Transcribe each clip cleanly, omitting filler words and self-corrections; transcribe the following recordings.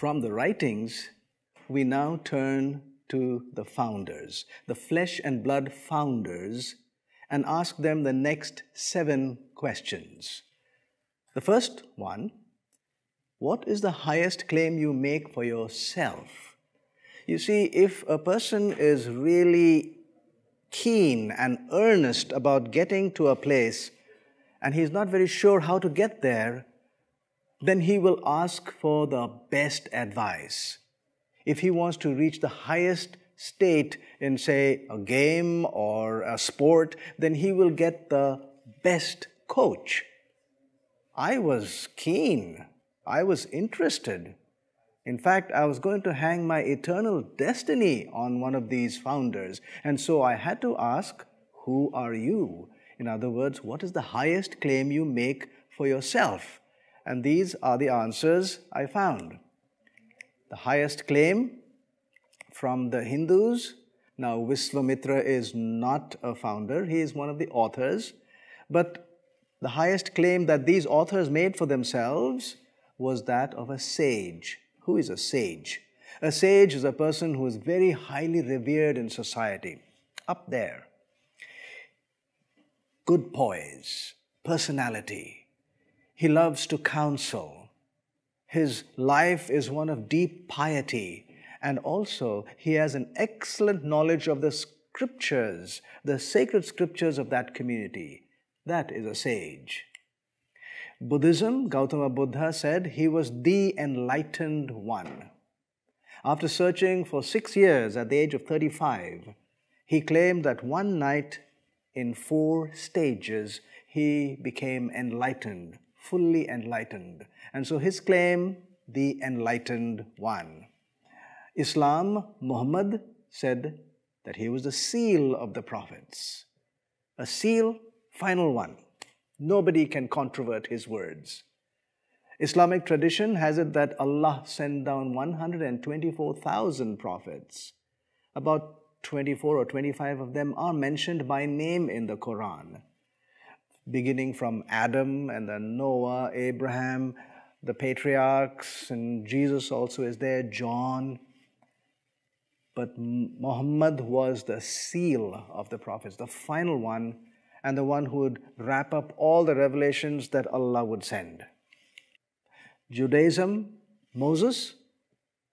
From the writings, we now turn to the founders, the flesh and blood founders, and ask them the next 7 questions. The first one, what is the highest claim you make for yourself? You see, if a person is really keen and earnest about getting to a place and he's not very sure how to get there, then he will ask for the best advice. If he wants to reach the highest state in, say, a game or a sport, then he will get the best coach. I was keen. I was interested. In fact, I was going to hang my eternal destiny on one of these founders. And so I had to ask, who are you? In other words, what is the highest claim you make for yourself? And these are the answers I found. The highest claim from the Hindus. Now, Viswamitra is not a founder. He is one of the authors. But the highest claim that these authors made for themselves was that of a sage. Who is a sage? A sage is a person who is very highly revered in society. Up there. Good poise, personality. He loves to counsel. His life is one of deep piety. And also, he has an excellent knowledge of the scriptures, the sacred scriptures of that community. That is a sage. Buddhism, Gautama Buddha said he was the enlightened one. After searching for 6 years at the age of 35, he claimed that one night in 4 stages, he became enlightened, fully enlightened. And so his claim, the enlightened one. Islam, Muhammad said that he was the seal of the prophets. A seal, final one. Nobody can controvert his words. Islamic tradition has it that Allah sent down 124,000 prophets. About 24 or 25 of them are mentioned by name in the Quran. Beginning from Adam and then Noah, Abraham, the patriarchs, and Jesus also is there, John. But Muhammad was the seal of the prophets, the final one, and the one who would wrap up all the revelations that Allah would send. Judaism, Moses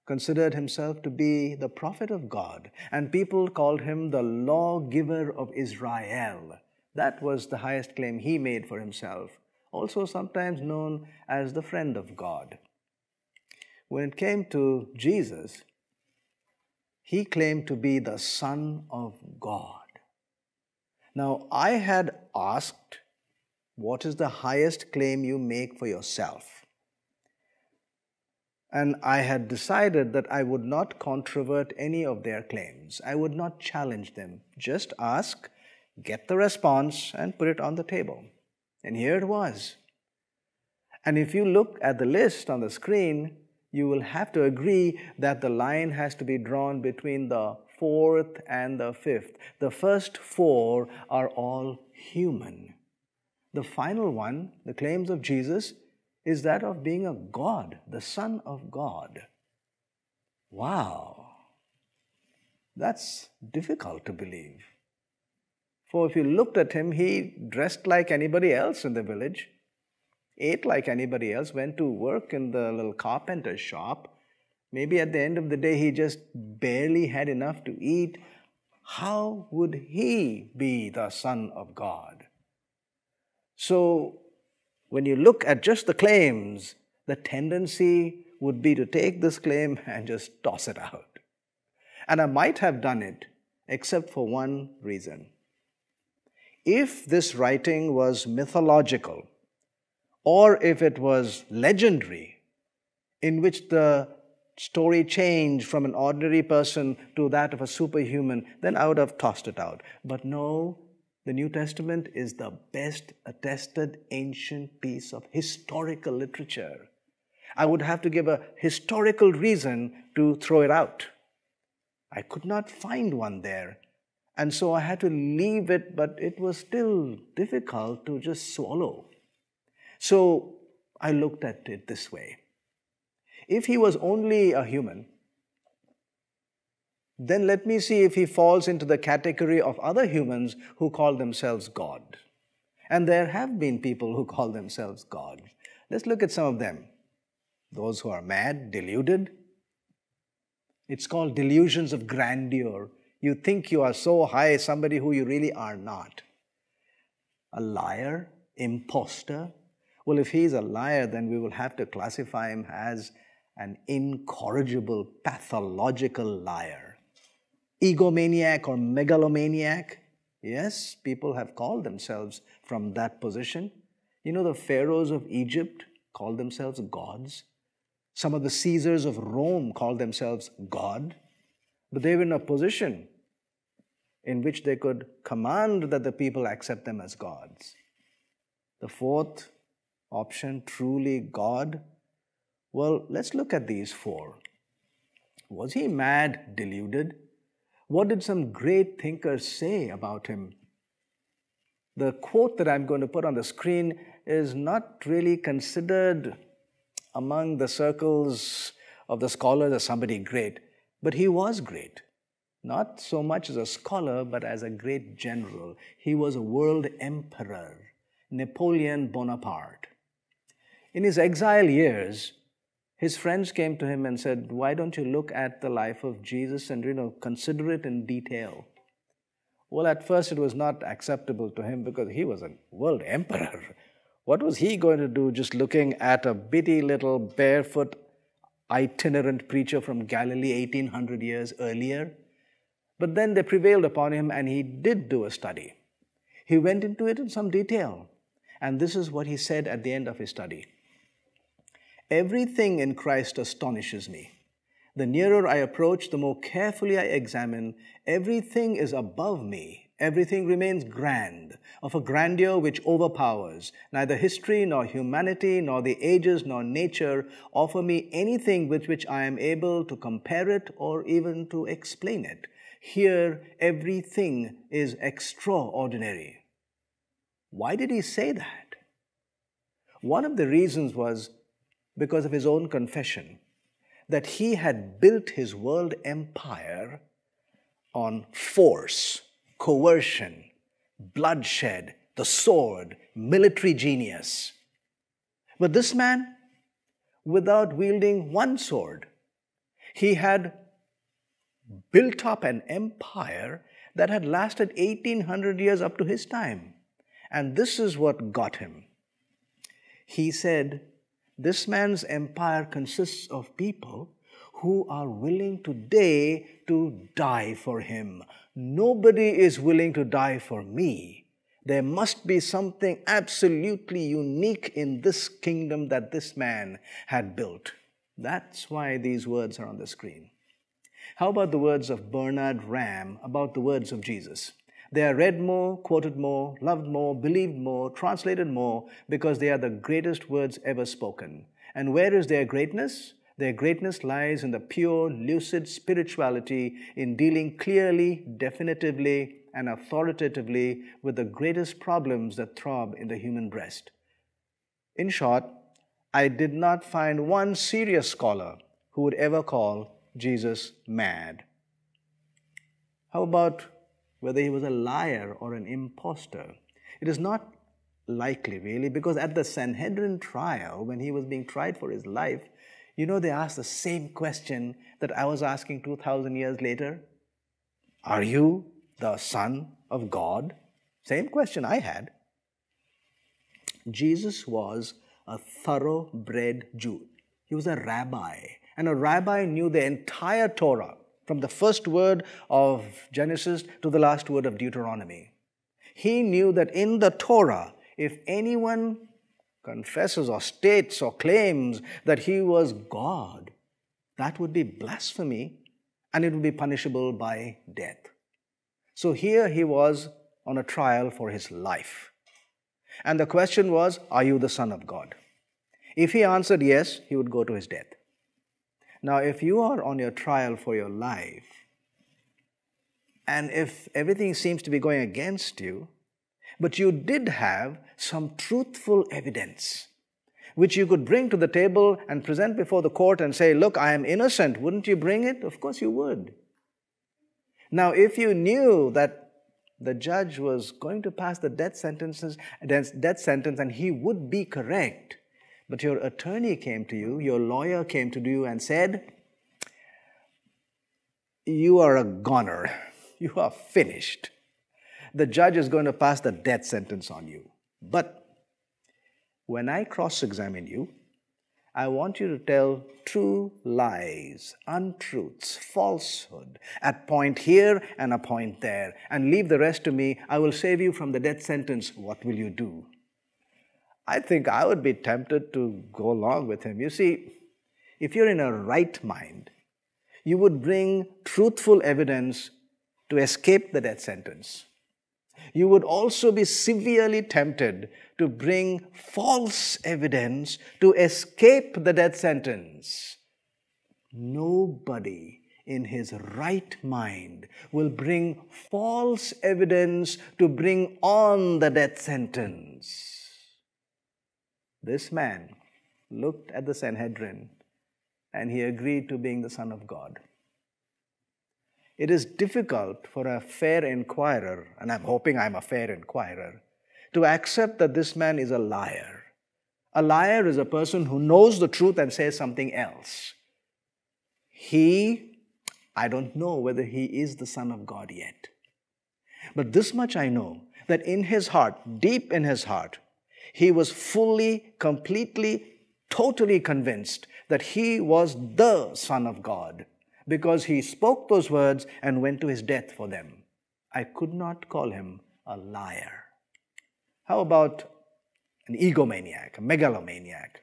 considered himself to be the prophet of God, and people called him the lawgiver of Israel. That was the highest claim he made for himself, also sometimes known as the friend of God. When it came to Jesus, he claimed to be the Son of God. Now, I had asked, what is the highest claim you make for yourself? And I had decided that I would not controvert any of their claims. I would not challenge them. Just ask, get the response, and put it on the table. And here it was. And if you look at the list on the screen, you will have to agree that the line has to be drawn between the 4th and the 5th. The first 4 are all human. The final one, the claims of Jesus, is that of being a God, the Son of God. Wow! That's difficult to believe. For if you looked at him, he dressed like anybody else in the village, ate like anybody else, went to work in the little carpenter shop. Maybe at the end of the day, he just barely had enough to eat. How would he be the Son of God? So, when you look at just the claims, the tendency would be to take this claim and just toss it out. And I might have done it, except for one reason. If this writing was mythological, or if it was legendary, in which the story changed from an ordinary person to that of a superhuman, then I would have tossed it out. But no, the New Testament is the best attested ancient piece of historical literature. I would have to give a historical reason to throw it out. I could not find one there. And so I had to leave it, but it was still difficult to just swallow. So I looked at it this way. If he was only a human, then let me see if he falls into the category of other humans who call themselves God. And there have been people who call themselves God. Let's look at some of them. Those who are mad, deluded. It's called delusions of grandeur. You think you are so high, somebody who you really are not. A liar, imposter. Well, if he's a liar, then we will have to classify him as an incorrigible, pathological liar. Egomaniac or megalomaniac. Yes, people have called themselves from that position. You know, the pharaohs of Egypt called themselves gods. Some of the Caesars of Rome called themselves God. But they were in a position in which they could command that the people accept them as gods. The fourth option, truly God. Well, let's look at these four. Was he mad, deluded? What did some great thinkers say about him? The quote that I'm going to put on the screen is not really considered among the circles of the scholars as somebody great, but he was great. Not so much as a scholar, but as a great general. He was a world emperor, Napoleon Bonaparte. In his exile years, his friends came to him and said, why don't you look at the life of Jesus and, consider it in detail? Well, at first it was not acceptable to him because he was a world emperor. What was he going to do just looking at a bitty little barefoot itinerant preacher from Galilee 1800 years earlier? But then they prevailed upon him and he did do a study. He went into it in some detail. And this is what he said at the end of his study. Everything in Christ astonishes me. The nearer I approach, the more carefully I examine. Everything is above me. Everything remains grand, of a grandeur which overpowers. Neither history, nor humanity, nor the ages, nor nature offer me anything with which I am able to compare it or even to explain it. Here, everything is extraordinary. Why did he say that? One of the reasons was because of his own confession that he had built his world empire on force, coercion, bloodshed, the sword, military genius. But this man, without wielding one sword, he had built up an empire that had lasted 1800 years up to his time. And this is what got him. He said, this man's empire consists of people who are willing today to die for him. Nobody is willing to die for me. There must be something absolutely unique in this kingdom that this man had built. That's why these words are on the screen. How about the words of Bernard Ram about the words of Jesus? They are read more, quoted more, loved more, believed more, translated more, because they are the greatest words ever spoken. And where is their greatness? Their greatness lies in the pure, lucid spirituality, in dealing clearly, definitively, and authoritatively with the greatest problems that throb in the human breast. In short, I did not find one serious scholar who would ever call Jesus mad. How about whether he was a liar or an impostor? It is not likely, really, because at the Sanhedrin trial, when he was being tried for his life, they asked the same question that I was asking 2,000 years later. Are you the Son of God? Same question I had. Jesus was a thoroughbred Jew. He was a rabbi, and a rabbi knew the entire Torah, from the first word of Genesis to the last word of Deuteronomy. He knew that in the Torah, if anyone confesses or states or claims that he was God, that would be blasphemy and it would be punishable by death. So here he was on a trial for his life. And the question was, are you the Son of God? If he answered yes, he would go to his death. Now, if you are on your trial for your life, and if everything seems to be going against you, but you did have some truthful evidence, which you could bring to the table and present before the court and say, look, I am innocent, wouldn't you bring it? Of course you would. Now, if you knew that the judge was going to pass the death sentence and he would be correct, but your attorney came to you, your lawyer came to you and said, you are a goner, you are finished. The judge is going to pass the death sentence on you. But when I cross-examine you, I want you to tell true lies, untruths, falsehood, at point here and a point there, and leave the rest to me. I will save you from the death sentence. What will you do? I think I would be tempted to go along with him. You see, if you're in a right mind, you would bring truthful evidence to escape the death sentence. You would also be severely tempted to bring false evidence to escape the death sentence. Nobody in his right mind will bring false evidence to bring on the death sentence. This man looked at the Sanhedrin and he agreed to being the Son of God. It is difficult for a fair inquirer, and I'm hoping I'm a fair inquirer, to accept that this man is a liar. A liar is a person who knows the truth and says something else. I don't know whether he is the Son of God yet. But this much I know, that in his heart, deep in his heart, he was fully, completely, totally convinced that he was the Son of God, because he spoke those words and went to his death for them. I could not call him a liar. How about an egomaniac, a megalomaniac?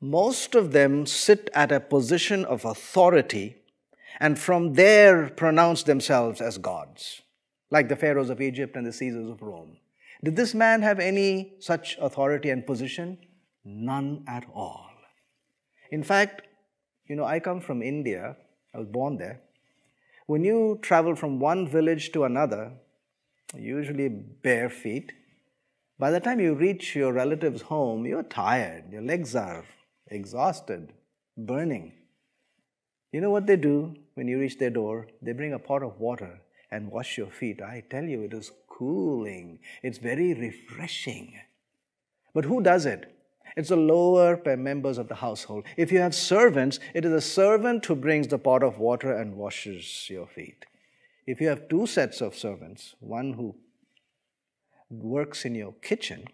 Most of them sit at a position of authority and from there pronounce themselves as gods, like the pharaohs of Egypt and the Caesars of Rome. Did this man have any such authority and position? None at all. In fact, I come from India. I was born there. When you travel from one village to another, usually bare feet, by the time you reach your relative's home, you're tired. Your legs are exhausted, burning. You know what they do when you reach their door? They bring a pot of water and wash your feet. I tell you, it is cooling. It's very refreshing. But who does it? It's the lower members of the household. If you have servants, it is a servant who brings the pot of water and washes your feet. If you have two sets of servants, one who works in your kitchen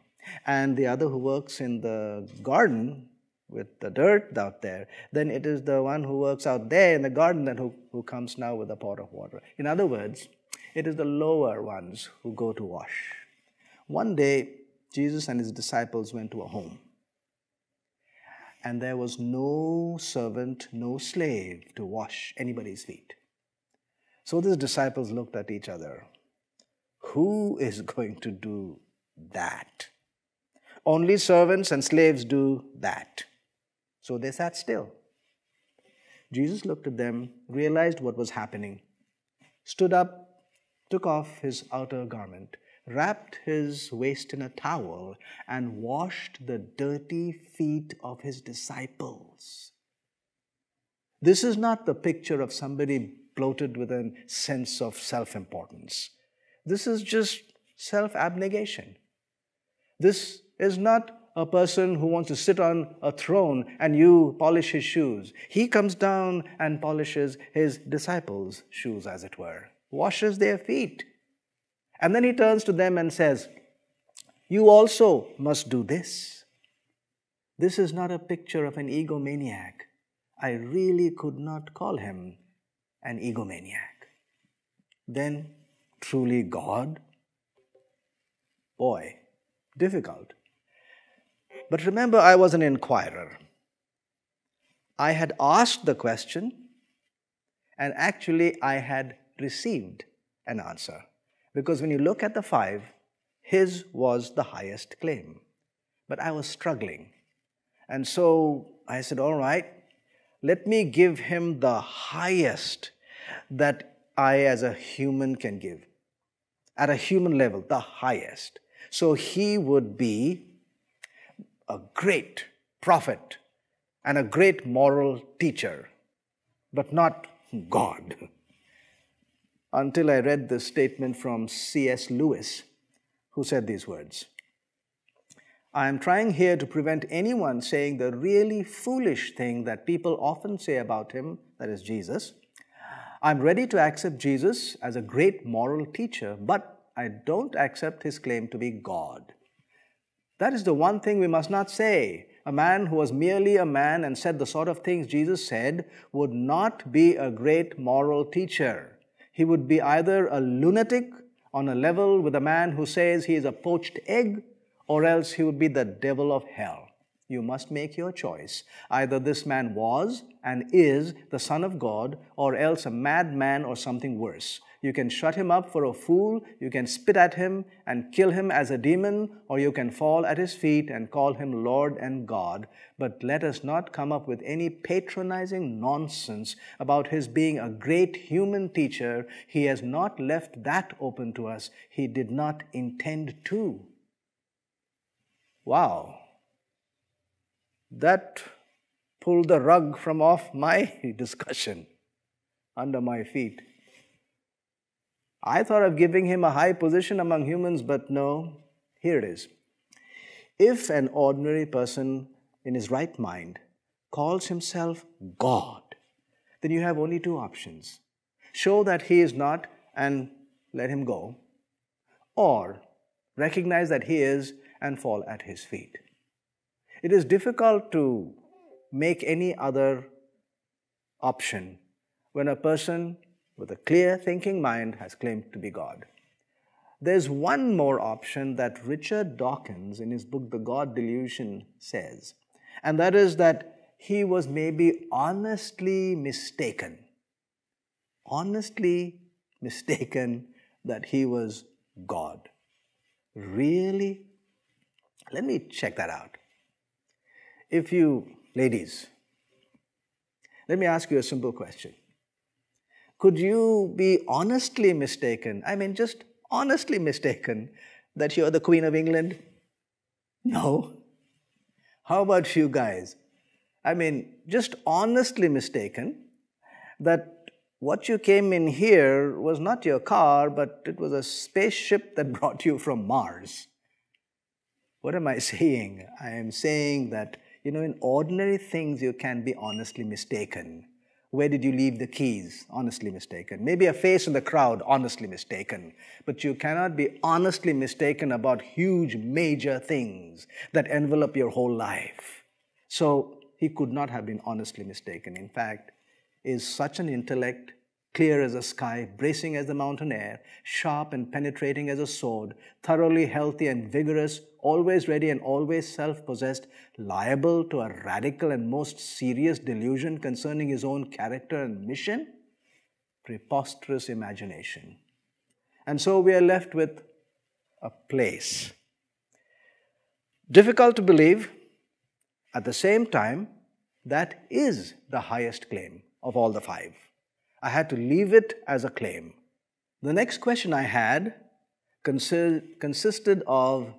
and the other who works in the garden with the dirt out there, then it is the one who works out there in the garden that who comes now with a pot of water. In other words, it is the lower ones who go to wash. One day, Jesus and his disciples went to a home. And there was no servant, no slave to wash anybody's feet. So the disciples looked at each other. Who is going to do that? Only servants and slaves do that. So they sat still. Jesus looked at them, realized what was happening, stood up, took off his outer garment, wrapped his waist in a towel, and washed the dirty feet of his disciples. This is not the picture of somebody bloated with a sense of self-importance. This is just self-abnegation. This is not a person who wants to sit on a throne and you polish his shoes. He comes down and polishes his disciples' shoes, as it were, washes their feet. And then he turns to them and says, you also must do this. This is not a picture of an egomaniac. I really could not call him an egomaniac. Then, truly God? Boy, difficult. But remember, I was an inquirer. I had asked the question, and actually I had received an answer. Because when you look at the five, his was the highest claim. But I was struggling. And so I said, all right, let me give him the highest that I as a human can give. At a human level, the highest. So he would be a great prophet and a great moral teacher, but not God. Until I read this statement from C.S. Lewis, who said these words: I am trying here to prevent anyone saying the really foolish thing that people often say about him, that is Jesus. I'm ready to accept Jesus as a great moral teacher, but I don't accept his claim to be God. That is the one thing we must not say. A man who was merely a man and said the sort of things Jesus said would not be a great moral teacher. He would be either a lunatic on a level with a man who says he is a poached egg, or else he would be the devil of hell. You must make your choice. Either this man was and is the Son of God, or else a madman or something worse. You can shut him up for a fool, you can spit at him and kill him as a demon, or you can fall at his feet and call him Lord and God. But let us not come up with any patronizing nonsense about his being a great human teacher. He has not left that open to us. He did not intend to. Wow. That pulled the rug from off my discussion under my feet. I thought of giving him a high position among humans, but no, here it is. If an ordinary person in his right mind calls himself God, then you have only two options. Show that he is not and let him go, or recognize that he is and fall at his feet. It is difficult to make any other option when a person with a clear thinking mind has claimed to be God. There's one more option that Richard Dawkins in his book The God Delusion says, and that is that he was maybe honestly mistaken that he was God. Really? Let me check that out. If you, ladies, let me ask you a simple question. Could you be honestly mistaken, just honestly mistaken, that you're the Queen of England? No. How about you guys? Just honestly mistaken that what you came in here was not your car, but it was a spaceship that brought you from Mars. What am I saying? I am saying that, in ordinary things you can be honestly mistaken. Where did you leave the keys? Honestly mistaken. Maybe a face in the crowd, honestly mistaken. But you cannot be honestly mistaken about huge, major things that envelop your whole life. So he could not have been honestly mistaken. In fact, is such an intellect, clear as a sky, bracing as the mountain air, sharp and penetrating as a sword, thoroughly healthy and vigorous, always ready and always self-possessed, liable to a radical and most serious delusion concerning his own character and mission? Preposterous imagination. And so we are left with a place. Difficult to believe. At the same time, that is the highest claim of all the five. I had to leave it as a claim. The next question I had consisted of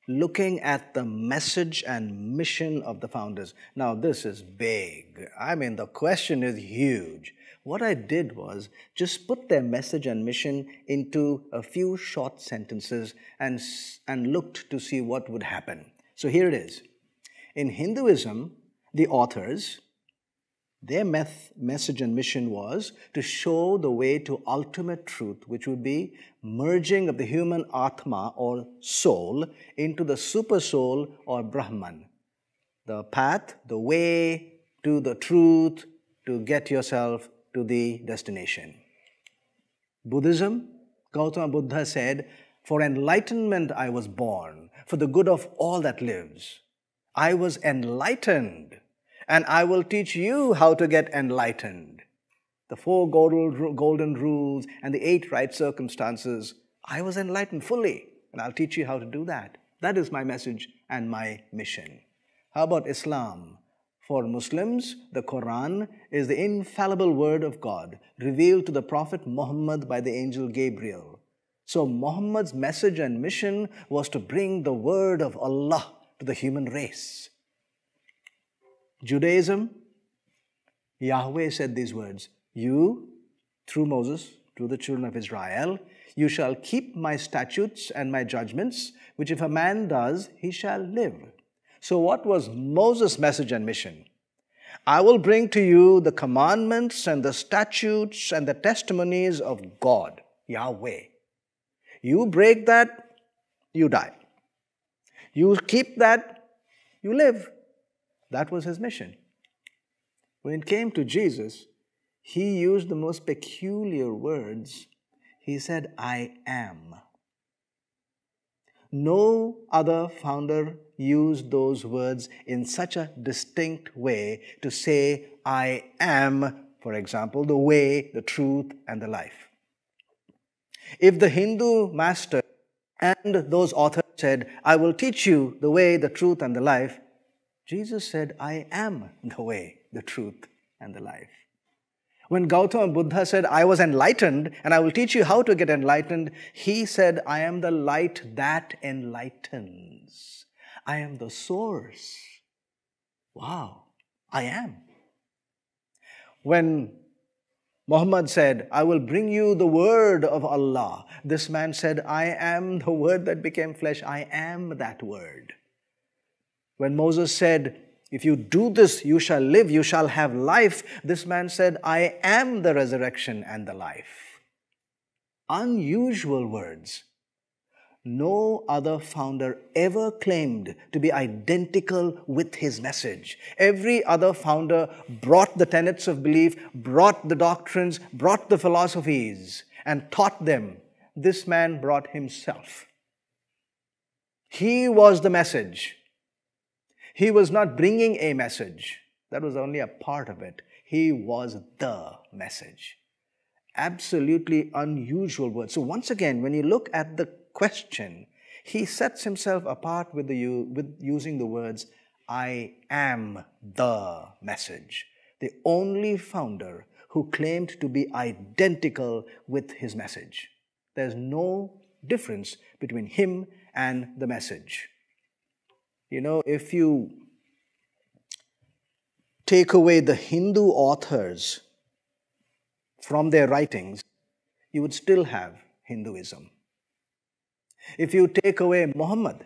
looking at the message and mission of the founders. Now, this is big. The question is huge. What I did was just put their message and mission into a few short sentences and looked to see what would happen. So here it is. In Hinduism, the authors, their message and mission was to show the way to ultimate truth, which would be merging of the human Atma or soul into the super soul or Brahman. The path, the way to the truth to get yourself to the destination. Buddhism, Gautama Buddha said, "For enlightenment I was born, for the good of all that lives." I was enlightened. And I will teach you how to get enlightened. The 4 golden rules and the 8 right circumstances, I was enlightened fully, and I'll teach you how to do that. That is my message and my mission. How about Islam? For Muslims, the Quran is the infallible word of God, revealed to the Prophet Muhammad by the angel Gabriel. So Muhammad's message and mission was to bring the word of Allah, to the human race. Judaism, Yahweh said these words, you, through Moses, to the children of Israel, you shall keep my statutes and my judgments, which if a man does, he shall live. So what was Moses' message and mission? I will bring to you the commandments and the statutes and the testimonies of God, Yahweh. You break that, you die. You keep that, you live. That was his mission. When it came to Jesus, he used the most peculiar words. He said, I am. No other founder used those words in such a distinct way to say, I am, for example, the way, the truth, and the life. If the Hindu master and those authors said, I will teach you the way, the truth, and the life, Jesus said, I am the way, the truth, and the life. When Gautama Buddha said, I was enlightened and I will teach you how to get enlightened, he said, I am the light that enlightens. I am the source. Wow, I am. When Muhammad said, I will bring you the word of Allah, this man said, I am the word that became flesh. I am that word. When Moses said, if you do this, you shall live, you shall have life, this man said, I am the resurrection and the life. Unusual words. No other founder ever claimed to be identical with his message. Every other founder brought the tenets of belief, brought the doctrines, brought the philosophies, and taught them. This man brought himself. He was the message. He was not bringing a message. That was only a part of it. He was the message. Absolutely unusual words. So once again, when you look at the question, he sets himself apart with using the words, I am the message. The only founder who claimed to be identical with his message. There's no difference between him and the message. You know, if you take away the Hindu authors from their writings, you would still have Hinduism. If you take away Muhammad,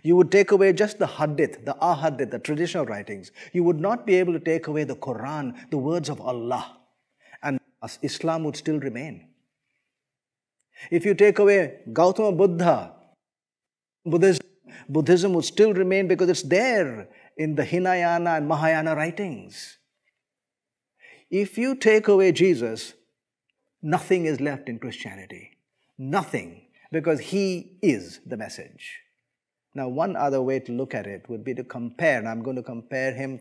you would take away just the hadith, the ahadith, the traditional writings. You would not be able to take away the Quran, the words of Allah, and Islam would still remain. If you take away Gautama Buddha, Buddhism would still remain because it's there in the Hinayana and Mahayana writings. If you take away Jesus, nothing is left in Christianity. Nothing, because he is the message. Now, one other way to look at it would be to compare, and I'm going to compare him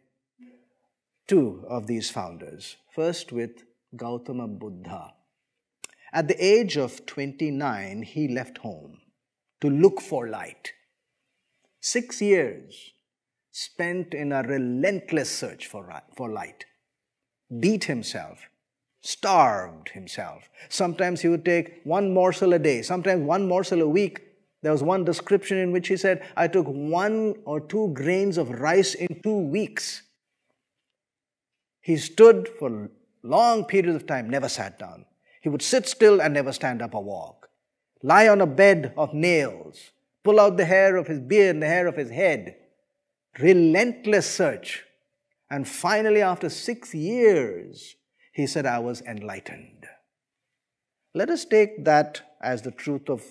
two of these founders. First with Gautama Buddha. At the age of 29, he left home to look for light. 6 years spent in a relentless search for light. Beat himself, starved himself. Sometimes he would take one morsel a day, sometimes one morsel a week. There was one description in which he said, I took 1 or 2 grains of rice in 2 weeks. He stood for long periods of time, never sat down. He would sit still and never stand up or walk. Lie on a bed of nails, pull out the hair of his beard and the hair of his head. Relentless search. And finally, after 6 years, he said, I was enlightened. Let us take that as the truth of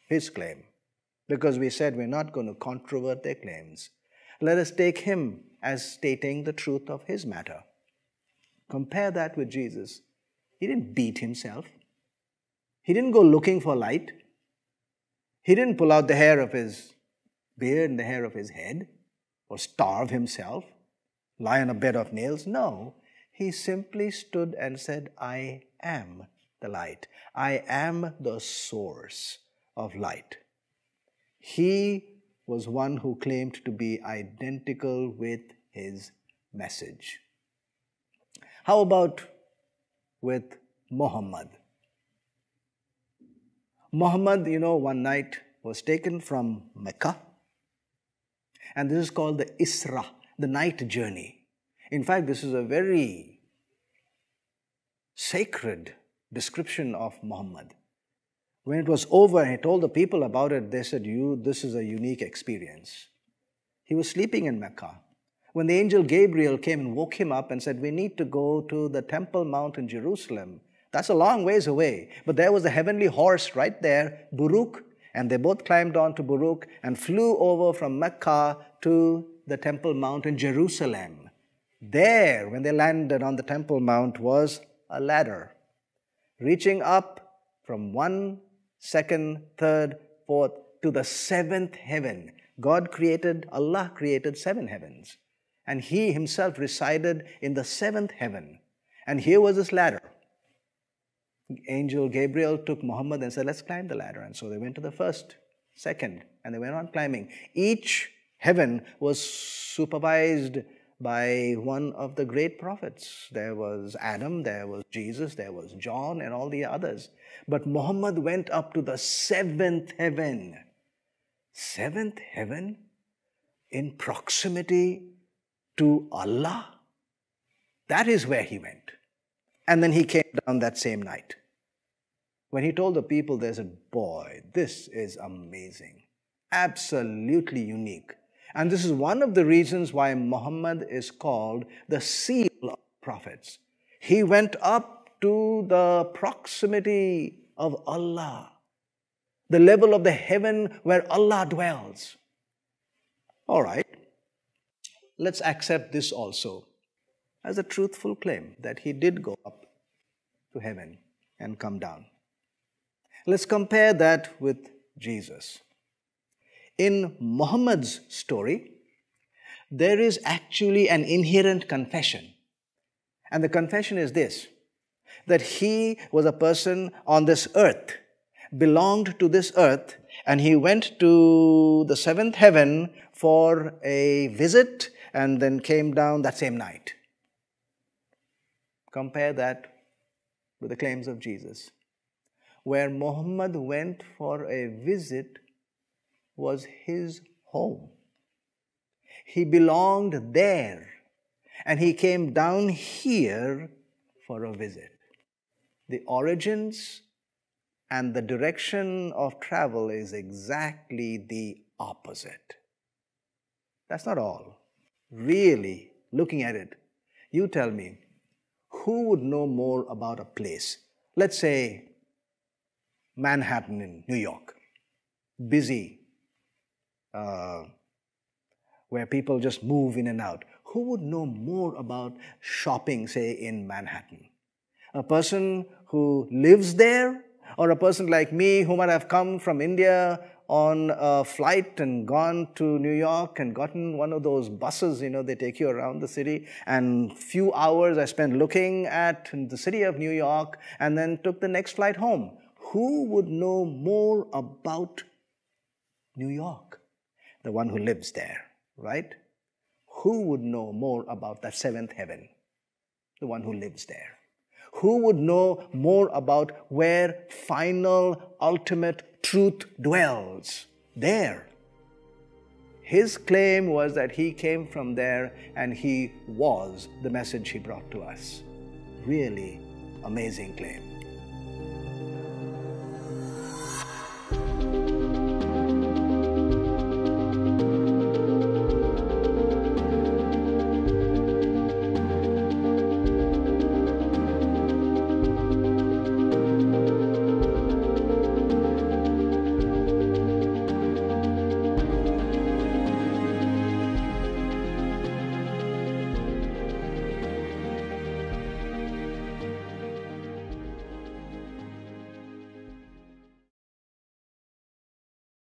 his claim, because we said we're not going to controvert their claims. Let us take him as stating the truth of his matter. Compare that with Jesus. He didn't beat himself. He didn't go looking for light. He didn't pull out the hair of his beard and the hair of his head or starve himself, lie on a bed of nails. No, he simply stood and said, I am the light. I am the source of light. He was one who claimed to be identical with his message. How about with Muhammad? Muhammad, one night was taken from Mecca And this is called the Isra, the night journey. In fact, this is a very sacred description of Muhammad. When it was over and he told the people about it, they said, this is a unique experience. He was sleeping in Mecca. When the angel Gabriel came and woke him up and said, we need to go to the Temple Mount in Jerusalem. That's a long ways away. But there was a heavenly horse right there, Buruk, and they both climbed onto Buruk and flew over from Mecca to the Temple Mount in Jerusalem. There, when they landed on the Temple Mount, was a ladder reaching up from 1, 2nd, 3rd, 4th to the 7th heaven. Allah created 7 heavens. And He Himself resided in the 7th heaven. And here was this ladder. Angel Gabriel took Muhammad and said, let's climb the ladder. And so they went to the 1st, 2nd, and they went on climbing. Each heaven was supervised by one of the great prophets. There was Adam, there was Jesus, there was John, and all the others. But Muhammad went up to the 7th heaven. 7th heaven in proximity to Allah. That is where he went. And then he came down that same night. When he told the people, they said, boy, this is amazing. Absolutely unique. And this is one of the reasons why Muhammad is called the seal of prophets. He went up to the proximity of Allah, the level of the heaven where Allah dwells. All right, let's accept this also as a truthful claim that he did go up to heaven and come down. Let's compare that with Jesus. In Muhammad's story, there is actually an inherent confession. And the confession is this, that he was a person on this earth, belonged to this earth, and he went to the 7th heaven for a visit and then came down that same night. Compare that with the claims of Jesus, where Muhammad went for a visit was his home. He belonged there, and he came down here for a visit. The origins and the direction of travel is exactly the opposite. That's not all. Really, looking at it, you tell me, who would know more about a place? Let's say Manhattan in New York, busy, where people just move in and out. Who would know more about shopping, say, in Manhattan? A person who lives there, or a person like me who might have come from India on a flight and gone to New York and gotten one of those buses, they take you around the city, and few hours I spent looking at the city of New York and then took the next flight home. Who would know more about New York? The one who lives there, right? Who would know more about that 7th heaven? The one who lives there. Who would know more about where final, ultimate truth dwells? There. His claim was that he came from there and he was the message he brought to us. Really amazing claim.